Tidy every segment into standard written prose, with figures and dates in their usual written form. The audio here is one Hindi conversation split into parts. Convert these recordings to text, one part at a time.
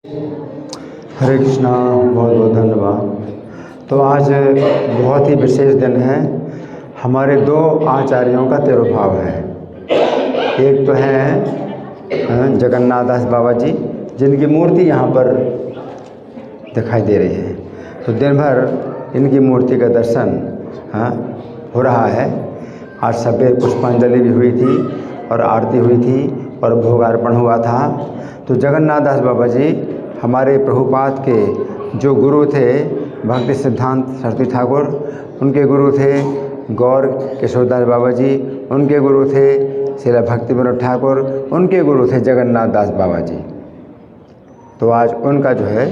हरे कृष्णा, बहुत बहुत धन्यवाद। तो आज बहुत ही विशेष दिन है। हमारे दो आचार्यों का तिरुभाव है। एक तो है जगन्नाथ दास बाबा जी, जिनकी मूर्ति यहाँ पर दिखाई दे रही है। तो दिन भर इनकी मूर्ति का दर्शन हो रहा है। आज सवेरे पुष्पांजलि भी हुई थी और आरती हुई थी और भोगार्पण हुआ था। तो जगन्नाथ दास बाबा जी हमारे प्रभुपाद के जो गुरु थे, भक्ति सिद्धांत सरस्वती ठाकुर, उनके गुरु थे गौर किशोरदास बाबा जी, उनके गुरु थे श्रील भक्ति विनोद ठाकुर, उनके गुरु थे जगन्नाथ दास बाबा जी। तो आज उनका जो है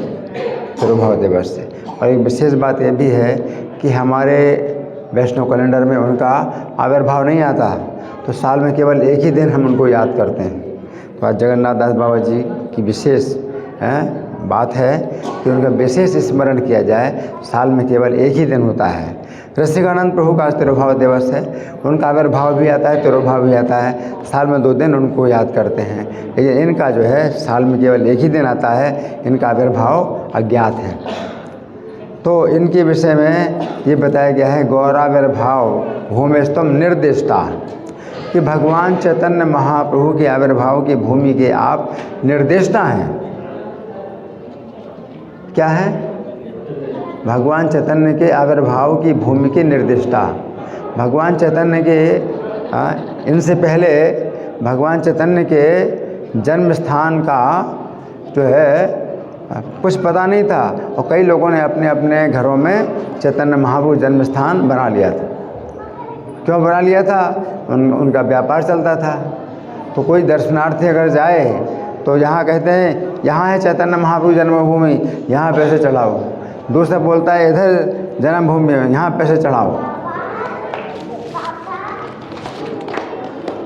तिरुभाव दिवस है। और एक विशेष बात यह भी है कि हमारे वैष्णव कैलेंडर में उनका आविर्भाव नहीं आता, तो साल में केवल एक ही दिन हम उनको याद करते हैं। तो आज जगन्नाथ दास बाबा जी की विशेष बात है कि उनका विशेष स्मरण किया जाए। साल में केवल एक ही दिन होता है। रसिकानंद प्रभु का आज तिरुभाव दिवस है। उनका आविर्भाव भी आता है, तिरुभाव भी आता है। साल में 2 दिन उनको याद करते हैं, लेकिन इनका जो है साल में केवल एक ही दिन आता है। इनका आविर्भाव अज्ञात है। तो इनके विषय में ये बताया गया है, गौराविर्भाव भूमिस्तम निर्दिष्टा, कि भगवान चैतन्य महाप्रभु के आविर्भाव की भूमि के आप निर्देष्टा हैं। क्या है? भगवान चैतन्य के आविर्भाव की भूमि के निर्देष्टा। भगवान चैतन्य के इनसे पहले भगवान चैतन्य के जन्म स्थान का जो है कुछ पता नहीं था, और कई लोगों ने अपने अपने घरों में चैतन्य महाप्रभु जन्म स्थान बना लिया था। क्यों बना लिया था? उनका व्यापार चलता था। तो कोई दर्शनार्थी अगर जाए तो यहाँ कहते हैं यहाँ है चैतन्य महाप्रभु जन्मभूमि, यहाँ पैसे चढ़ाओ। दूसरा बोलता है इधर जन्मभूमि है, यहाँ पैसे चढ़ाओ।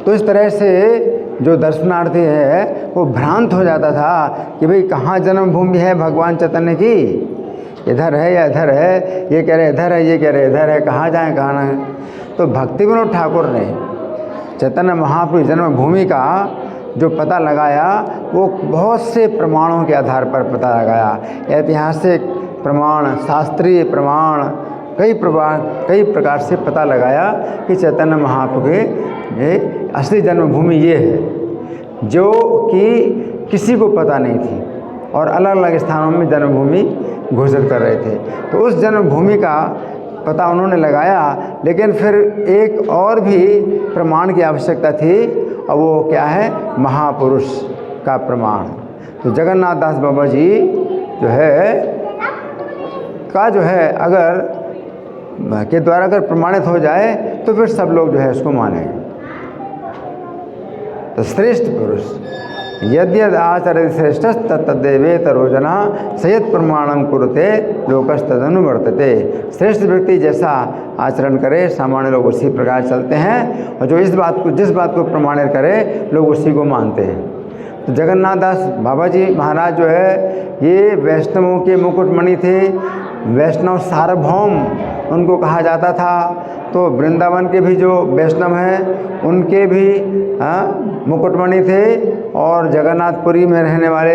तो इस तरह से जो दर्शनार्थी है वो भ्रांत हो जाता था कि भाई कहाँ जन्मभूमि है भगवान चैतन्य की, इधर है या इधर है। ये कह रहे इधर है, ये कह रहे इधर है, कहाँ जाएं कहाँ ना है। तो भक्ति विनोद ठाकुर ने चैतन्य महाप्रभु जन्मभूमि का जो पता लगाया वो बहुत से प्रमाणों के आधार पर पता लगाया। ऐतिहासिक प्रमाण, शास्त्रीय प्रमाण, कई प्रकार से पता लगाया कि चैतन्य महाप्रभु के असली जन्मभूमि ये है, जो कि किसी को पता नहीं थी और अलग अलग स्थानों में जन्मभूमि घोषित कर रहे थे। तो उस जन्मभूमि का पता उन्होंने लगाया, लेकिन फिर एक और भी प्रमाण की आवश्यकता थी, और वो क्या है? महापुरुष का प्रमाण। तो जगन्नाथ दास बाबा जी जो है अगर के द्वारा अगर प्रमाणित हो जाए तो फिर सब लोग जो है उसको मानेंगे। तो श्रेष्ठ पुरुष यद्यद आचरति श्रेष्ठ तत्तदेवे तरोजना सयत प्रमाणम कुरुते लोकस्तदनुवर्तते। श्रेष्ठ व्यक्ति जैसा आचरण करे सामान्य लोग उसी प्रकार चलते हैं, और जो जिस बात को प्रमाणित करे लोग उसी को मानते हैं। तो जगन्नाथ दास बाबा जी महाराज जो है ये वैष्णवों के मुकुटमणि थे। वैष्णव सार्वभौम उनको कहा जाता था। तो वृंदावन के भी जो वैष्णव हैं उनके भी मुकुटमणि थे, और जगन्नाथपुरी में रहने वाले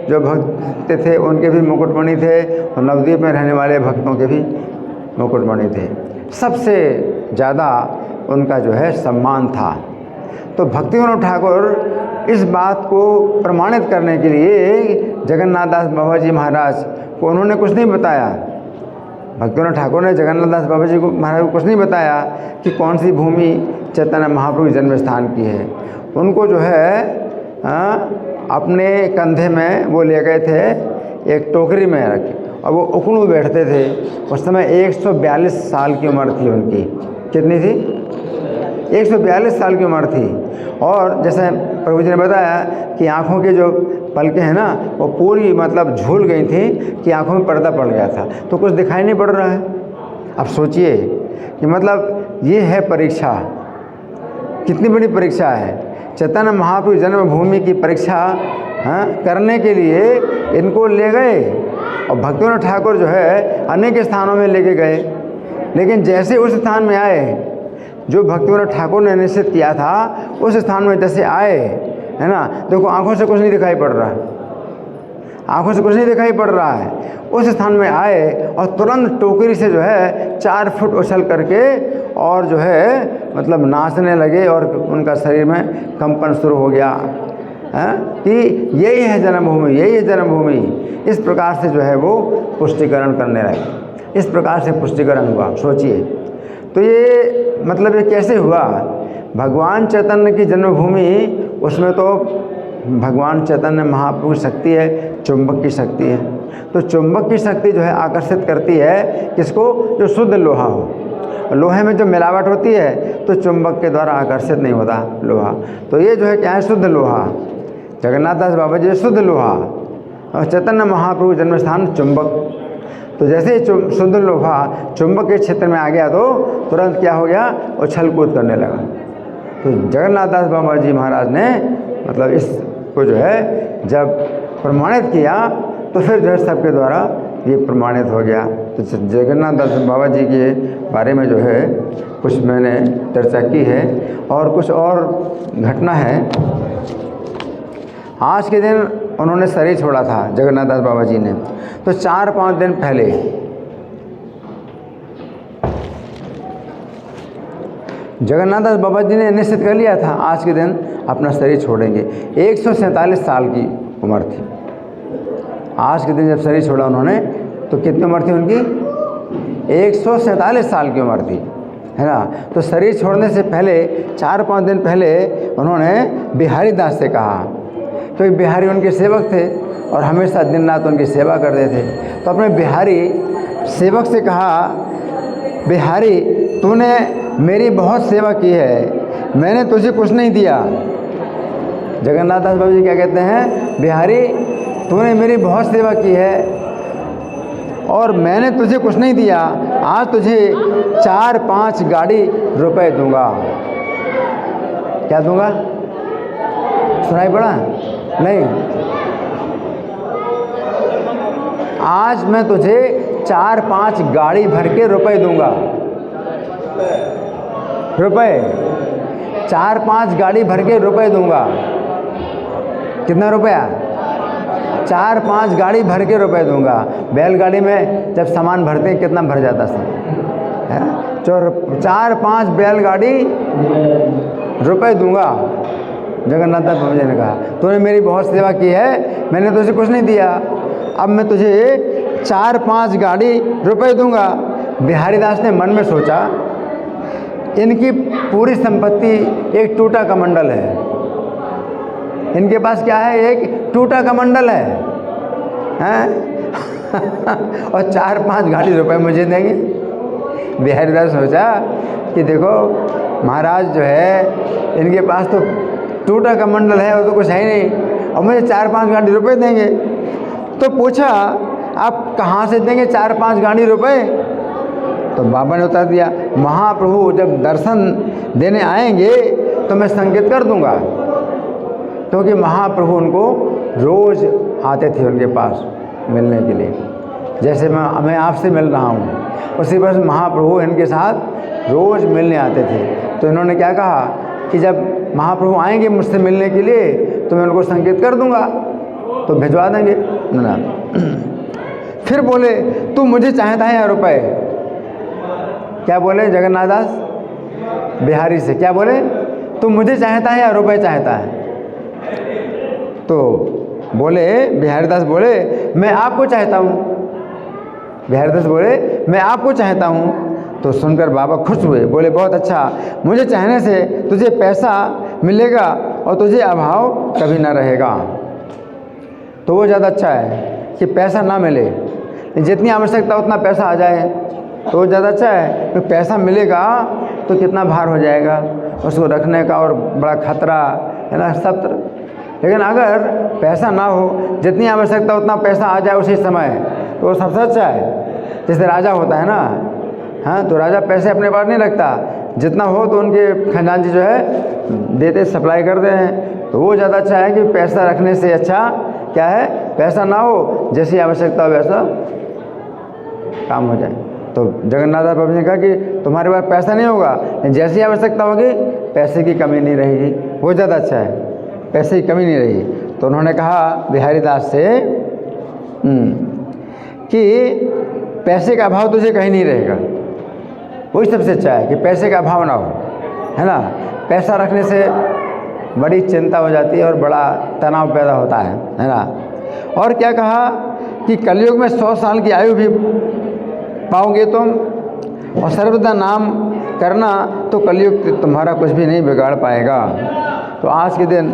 जो भक्त थे उनके भी मुकुटमणि थे, और नवद्वीप में रहने वाले भक्तों के भी मुकुटमणि थे। सबसे ज़्यादा उनका जो है सम्मान था। तो भक्ति विनोद ठाकुर इस बात को प्रमाणित करने के लिए जगन्नाथ दास बाबा जी महाराज को उन्होंने कुछ नहीं बताया। भक्ति विनोद ठाकुर ने जगन्नाथ दास बाबा जी को महाराज को कुछ नहीं बताया कि कौन सी भूमि चैतन्य महाप्रभु जन्म स्थान की है। उनको जो है अपने कंधे में वो ले गए थे, एक टोकरी में रखे, और वो उकड़ू बैठते थे। उस समय 142 साल की उम्र थी उनकी। कितनी थी? 142 साल की उम्र थी। और जैसे प्रभु जी ने बताया कि आँखों के जो पलकें हैं ना वो पूरी मतलब झूल गई थी कि आँखों में पर्दा पड़ गया था, तो कुछ दिखाई नहीं पड़ रहा है। अब सोचिए कि मतलब ये है परीक्षा, कितनी बड़ी परीक्षा है। चैतन्य महाप्रभु जन्मभूमि की परीक्षा करने के लिए इनको ले गए, और भक्ति विनोद ठाकुर जो है अनेक स्थानों में लेके गए, लेकिन जैसे उस स्थान में आए जो भक्ति विनोद ठाकुर ने निश्चित किया था, उस स्थान में जैसे आए है ना, देखो आंखों से कुछ नहीं दिखाई पड़ रहा है। आंखों से कुछ नहीं दिखाई पड़ रहा है, उस स्थान में आए और तुरंत टोकरी से जो है 4 फुट उछल करके और जो है मतलब नाचने लगे और उनका शरीर में कंपन शुरू हो गया कि यही है जन्मभूमि, यही है जन्मभूमि। इस प्रकार से जो है वो पुष्टिकरण करने लगे। इस प्रकार से पुष्टिकरण हुआ। सोचिए तो ये मतलब ये कैसे हुआ? भगवान चैतन्य की जन्मभूमि, उसमें तो भगवान चैतन्य महाप्रभु की शक्ति है, चुंबक की शक्ति है। तो चुंबक की शक्ति जो है आकर्षित करती है किसको? जो शुद्ध लोहा हो। लोहे में जो मिलावट होती है तो चुंबक के द्वारा आकर्षित नहीं होता लोहा। तो ये जो है क्या है? शुद्ध लोहा। जगन्नाथ दास बाबा जी शुद्ध लोहा और चैतन्य महाप्रभु जन्म स्थान चुंबक। तो जैसे ही शुद्ध लोहा चुंबक के क्षेत्र में आ गया तो तुरंत क्या हो गया? उछल कूद करने लगा। तो जगन्नाथ दास बाबा जी महाराज ने मतलब इसको जो है जब प्रमाणित किया तो फिर जो है सबके द्वारा ये प्रमाणित हो गया। तो जगन्नाथ दास बाबा जी के बारे में जो है कुछ मैंने चर्चा की है और कुछ और घटना है। आज के दिन उन्होंने शरीर छोड़ा था जगन्नाथ दास बाबा जी ने। तो 4-5 दिन पहले जगन्नाथ दास बाबा जी ने निश्चित कर लिया था आज के दिन अपना शरीर छोड़ेंगे। 147 साल की उम्र थी आज के दिन जब शरीर छोड़ा उन्होंने। तो कितनी उम्र थी उनकी? 147 साल की उम्र थी, है ना। तो शरीर छोड़ने से पहले 4-5 दिन पहले उन्होंने बिहारी दास से कहा, क्योंकि बिहारी उनके सेवक थे और हमेशा दिन रात उनकी सेवा करते थे। तो अपने बिहारी सेवक से कहा, बिहारी तूने मेरी बहुत सेवा की है, मैंने तुझे कुछ नहीं दिया। जगन्नाथ दास बाबा जी क्या कहते हैं? बिहारी तूने मेरी बहुत सेवा की है और मैंने तुझे कुछ नहीं दिया, आज तुझे 4-5 गाड़ी रुपए दूंगा। क्या दूंगा? सुनाई पड़ा? नहीं। आज मैं तुझे 4-5 गाड़ी भर के रुपए दूंगा। रुपए 4-5 गाड़ी भर के रुपए दूंगा। कितना रुपया? 4-5 गाड़ी भर के रुपए दूंगा। बैलगाड़ी में जब सामान भरते हैं कितना भर जाता है? 4-5 बैलगाड़ी रुपए दूंगा। जगन्नाथ दास बाबा जी ने कहा, तूने मेरी बहुत सेवा की है, मैंने तुझे कुछ नहीं दिया, अब मैं तुझे 4-5 गाड़ी रुपए दूंगा। बिहारी दास ने मन में सोचा, इनकी पूरी संपत्ति एक टूटा कमंडल है। इनके पास क्या है? एक टूटा कमंडल है, हैं? और 4-5 गाड़ी रुपए मुझे देंगे। बिहारी दास सोचा कि देखो महाराज जो है इनके पास तो टूटा कमंडल है, वो तो कुछ है ही नहीं, और मुझे 4-5 गाड़ी रुपए देंगे। तो पूछा, आप कहाँ से देंगे 4-5 गाड़ी रुपए? तो बाबा ने उत्तर दिया, महाप्रभु जब दर्शन देने आएंगे तो मैं संकेत कर दूंगा, क्योंकि महाप्रभु उनको रोज़ आते थे उनके पास मिलने के लिए। जैसे मैं आपसे मिल रहा हूँ, उसी पर महाप्रभु इनके साथ रोज़ मिलने आते थे। तो इन्होंने क्या कहा कि जब महाप्रभु आएंगे मुझसे मिलने के लिए तो मैं उनको संकेत कर दूंगा, तो भिजवा देंगे ना। फिर बोले, तू मुझे चाहता है या रुपए? क्या बोले जगन्नाथ दास बिहारी से? क्या बोले? तू मुझे चाहता है या रुपए चाहता है? तो बोले बिहारी दास बोले, मैं आपको चाहता हूँ। बिहारी दास बोले, मैं आपको चाहता हूँ। तो सुनकर बाबा खुश हुए, बोले बहुत अच्छा, मुझे चाहने से तुझे पैसा मिलेगा और तुझे अभाव कभी ना रहेगा। तो वो ज़्यादा अच्छा है कि पैसा ना मिले, जितनी आवश्यकता उतना पैसा आ जाए, तो वो ज़्यादा अच्छा है। तो पैसा मिलेगा तो कितना भार हो जाएगा उसको रखने का, और बड़ा खतरा है ना सब तरह। लेकिन अगर पैसा ना हो, जितनी आवश्यकता उतना पैसा आ जाए उसी समय, तो वो सबसे अच्छा है। जैसे राजा होता है ना, हाँ, तो राजा पैसे अपने पास नहीं रखता, जितना हो तो उनके खजांची जो है देते, सप्लाई करते हैं। तो वो ज़्यादा अच्छा है कि पैसा रखने से अच्छा क्या है, पैसा ना हो, जैसी आवश्यकता हो वैसा काम हो जाए। तो जगन्नाथ दास बाबा ने कहा कि तुम्हारे पास पैसा नहीं होगा, जैसी आवश्यकता होगी पैसे की कमी नहीं रहेगी, वो ज़्यादा अच्छा है, पैसे की कमी नहीं रहेगी। तो उन्होंने कहा बिहारी दास से कि पैसे का अभाव तुझे कहीं नहीं रहेगा। वही सबसे अच्छा है कि पैसे का अभाव ना हो, है ना। पैसा रखने से बड़ी चिंता हो जाती है और बड़ा तनाव पैदा होता है ना। और क्या कहा कि कलयुग में 100 साल की आयु भी पाओगे तुम, और सर्वदा नाम करना तो कलयुग तुम्हारा कुछ भी नहीं बिगाड़ पाएगा। तो आज के दिन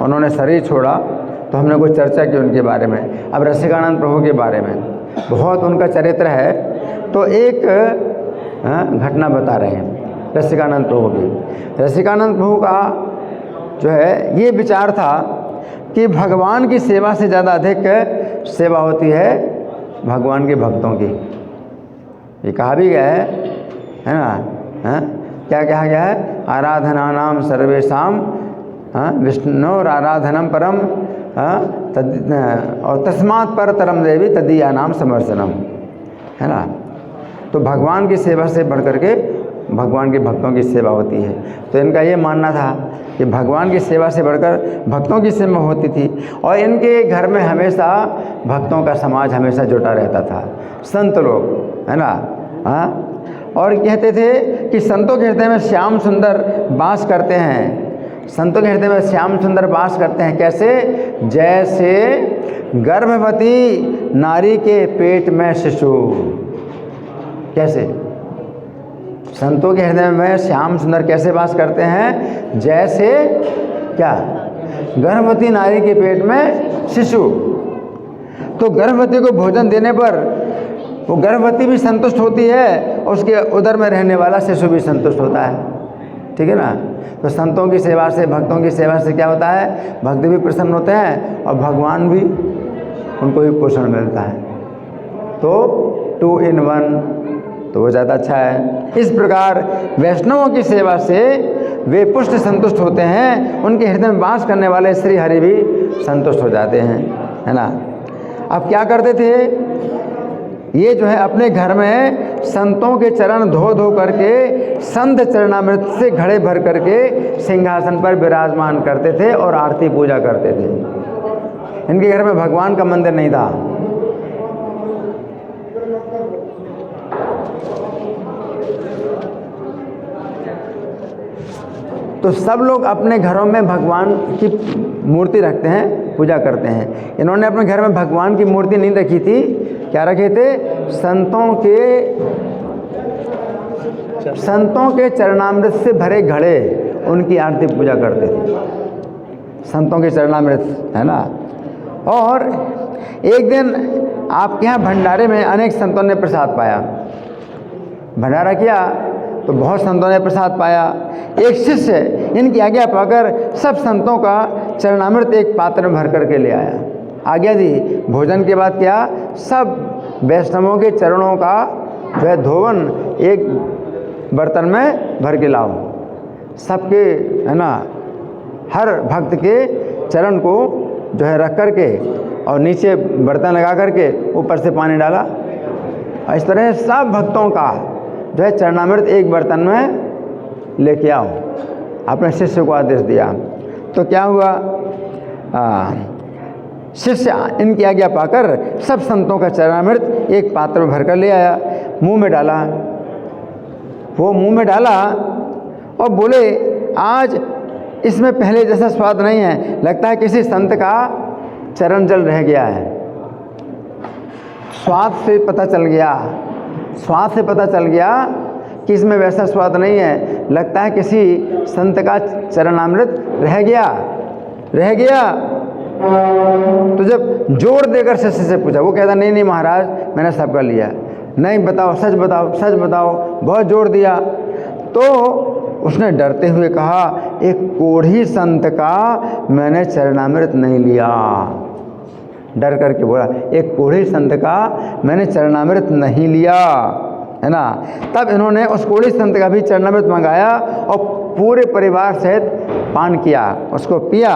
उन्होंने शरीर छोड़ा तो हमने कुछ चर्चा की उनके बारे में। अब रसिकानंद प्रभु के बारे में बहुत उनका चरित्र है, तो एक घटना बता रहे हैं रसिकानंद प्रभु की। रसिकानंद प्रभु का जो है ये विचार था कि भगवान की सेवा से ज़्यादा अधिक सेवा होती है भगवान के भक्तों की। ये कहा भी गया है ना। क्या कहा गया है? आराधना नाम सर्वेशाम विष्णु आराधनम परम और तस्मात् परतरम देवी तदीया नाम समर्चनम, है ना। तो भगवान की सेवा से बढ़ करके भगवान के भक्तों की सेवा होती है। तो इनका ये मानना था कि भगवान की सेवा से बढ़कर भक्तों की सेवा होती थी, और इनके घर में हमेशा भक्तों का समाज हमेशा जुटा रहता था, संत लोग, है ना। और कहते थे कि संतों के हृदय में श्याम सुंदर वास करते हैं। संतों के हृदय में श्याम सुंदर वास करते हैं कैसे? जैसे गर्भवती नारी के पेट में शिशु। कैसे? संतों के हृदय में श्याम सुंदर कैसे वास करते हैं? जैसे क्या? गर्भवती नारी के पेट में शिशु। तो गर्भवती को भोजन देने पर वो गर्भवती भी संतुष्ट होती है और उसके उदर में रहने वाला शिशु भी संतुष्ट होता है, ठीक है ना। तो संतों की सेवा से, भक्तों की सेवा से क्या होता है? भक्त भी प्रसन्न होते हैं और भगवान भी, उनको भी पोषण मिलता है। तो 2 in 1 तो वो ज़्यादा अच्छा है। इस प्रकार वैष्णवों की सेवा से वे पुष्ट संतुष्ट होते हैं, उनके हृदय में वास करने वाले श्री हरि भी संतुष्ट हो जाते हैं, है ना। अब क्या करते थे ये जो है अपने घर में संतों के चरण धो धो करके संत चरणामृत से घड़े भर करके सिंहासन पर विराजमान करते थे और आरती पूजा करते थे। इनके घर में भगवान का मंदिर नहीं था। तो सब लोग अपने घरों में भगवान की मूर्ति रखते हैं, पूजा करते हैं। इन्होंने अपने घर में भगवान की मूर्ति नहीं रखी थी। क्या रखे थे? संतों के चरणामृत से भरे घड़े, उनकी आरती पूजा करते थे। संतों के चरणामृत, है ना। और एक दिन आपके यहाँ भंडारे में अनेक संतों ने प्रसाद पाया। भंडारा किया तो बहुत संतों ने प्रसाद पाया। एक शिष्य इनकी आज्ञा पाकर सब संतों का चरणामृत एक पात्र में भर करके ले आया। आज्ञा दी, भोजन के बाद क्या? सब वैष्णवों के चरणों का वह धोवन एक बर्तन में भर के लाओ। सबके, है ना, हर भक्त के चरण को जो है रख करके और नीचे बर्तन लगा करके ऊपर से पानी डाला। इस तरह सब भक्तों का जो है चरणामृत एक बर्तन में लेके आओ। अपने शिष्य को आदेश दिया। तो क्या हुआ? शिष्य इनकी आज्ञा पाकर सब संतों का चरणामृत एक पात्र में भरकर ले आया, मुंह में डाला। वो मुंह में डाला और बोले, आज इसमें पहले जैसा स्वाद नहीं है, लगता है किसी संत का चरण जल रह गया है। स्वाद से पता चल गया कि इसमें वैसा स्वाद नहीं है, लगता है किसी संत का चरणामृत रह गया। तो जब जोर देकर शिष्य से पूछा, वो कहता नहीं महाराज, मैंने सबका लिया। नहीं, बताओ, सच बताओ। बहुत जोर दिया तो उसने डरते हुए कहा, एक कोढ़ी संत का मैंने चरणामृत नहीं लिया। डर करके बोला, एक कोढ़ी संत का मैंने चरणामृत नहीं लिया, है ना। तब इन्होंने उस कोढ़ी संत का भी चरणामृत मंगाया और पूरे परिवार सहित पान किया, उसको पिया,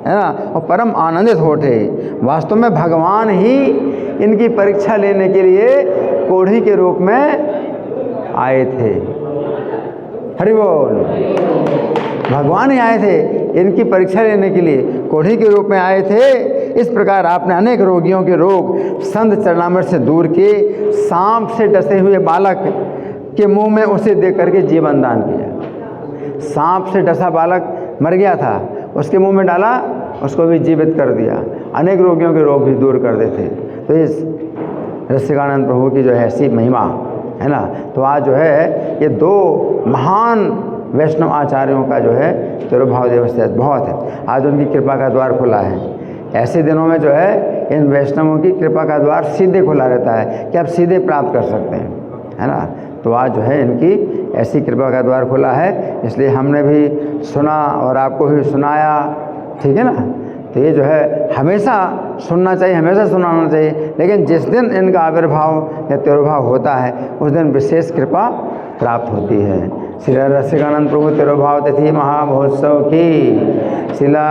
है ना, और परम आनंदित हो उठे। वास्तव में भगवान ही इनकी परीक्षा लेने के लिए कोढ़ी के रूप में आए थे। हरि बोल। भगवान ही आए थे इनकी परीक्षा लेने के लिए, कोढ़ी के रूप में आए थे। इस प्रकार आपने अनेक रोगियों के रोग संत चरणामृत से दूर किए। सांप से डसे हुए बालक के मुंह में उसे देख करके जीवन दान किया। सांप से डसा बालक मर गया था, उसके मुंह में डाला, उसको भी जीवित कर दिया। अनेक रोगियों के रोग भी दूर कर देते। तो इस रसिकानंद प्रभु की जो है ऐसी महिमा है ना। तो आज जो है ये दो महान वैष्णव आचार्यों का जो है तिरुभाव दिवस बहुत है। आज उनकी कृपा का द्वार खुला है। ऐसे दिनों में जो है इन वैष्णवों की कृपा का द्वार सीधे खुला रहता है कि आप सीधे प्राप्त कर सकते हैं, है ना। तो आज जो है इनकी ऐसी कृपा का द्वार खुला है, इसलिए हमने भी सुना और आपको भी सुनाया, ठीक है ना। तो ये जो है हमेशा सुनना चाहिए, हमेशा सुनाना चाहिए, लेकिन जिस दिन इनका आविर्भाव या तिरुभाव होता है उस दिन विशेष कृपा प्राप्त होती है। श्री रसिकानंद प्रभु तिरुभाव तिथि महामहोत्सव की, श्रीला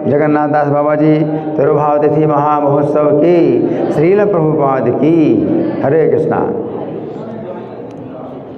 जगन्नाथ दास बाबा जी तिरुभाव तिथि महामहोत्सव की, श्रील प्रभुपाद की। हरे कृष्णा।